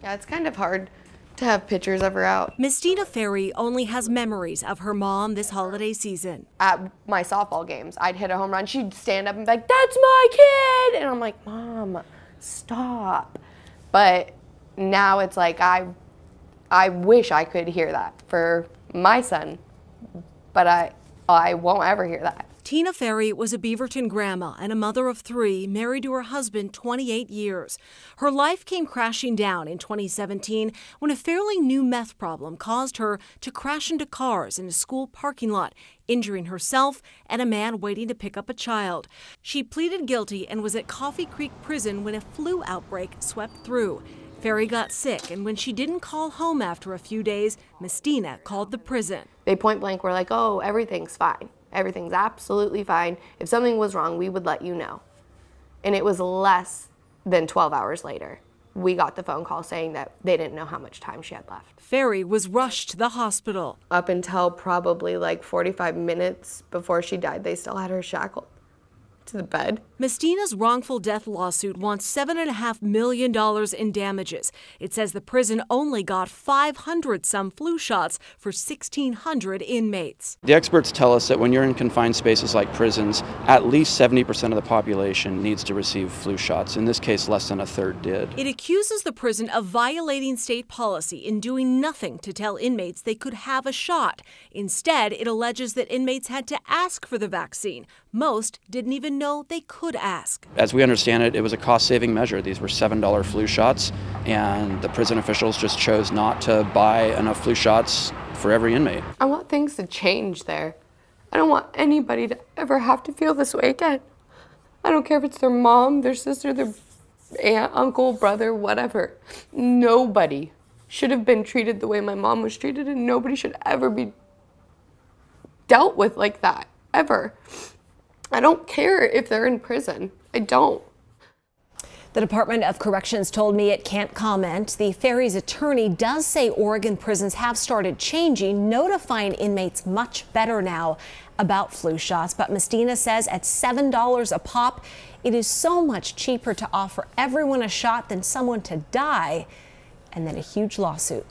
Yeah, it's kind of hard to have pictures of her out. Mistina Ferry only has memories of her mom this holiday season. At my softball games, I'd hit a home run. She'd stand up and be like, "That's my kid!" And I'm like, "Mom, stop." But now it's like, I wish I could hear that for my son, but I won't ever hear that. Tina Ferry was a Beaverton grandma and a mother of 3, married to her husband 28 years. Her life came crashing down in 2017 when a fairly new meth problem caused her to crash into cars in a school parking lot, injuring herself and a man waiting to pick up a child. She pleaded guilty and was at Coffee Creek Prison when a flu outbreak swept through. Ferry got sick, and when she didn't call home after a few days, Mistina called the prison. They point blank were like, "Oh, everything's fine. Everything's absolutely fine. If something was wrong, we would let you know." And it was less than 12 hours later, we got the phone call saying that they didn't know how much time she had left. Ferry was rushed to the hospital. Up until probably like 45 minutes before she died, they still had her shackled to the bed. Mistina's wrongful death lawsuit wants $7.5 million in damages. It says the prison only got 500 some flu shots for 1,600 inmates. The experts tell us that when you're in confined spaces like prisons, at least 70% of the population needs to receive flu shots. In this case, less than a third did. It accuses the prison of violating state policy in doing nothing to tell inmates they could have a shot. Instead, it alleges that inmates had to ask for the vaccine. Most didn't even know they could ask. As we understand it, it was a cost-saving measure. These were $7 flu shots, and the prison officials just chose not to buy enough flu shots for every inmate. I want things to change there. I don't want anybody to ever have to feel this way again. I don't care if it's their mom, their sister, their aunt, uncle, brother, whatever. Nobody should have been treated the way my mom was treated, and nobody should ever be dealt with like that, ever. I don't care if they're in prison. I don't. The Department of Corrections told me it can't comment. The Ferry's attorney does say Oregon prisons have started changing, notifying inmates much better now about flu shots. But Mistina says at $7 a pop, it is so much cheaper to offer everyone a shot than someone to die, and then a huge lawsuit.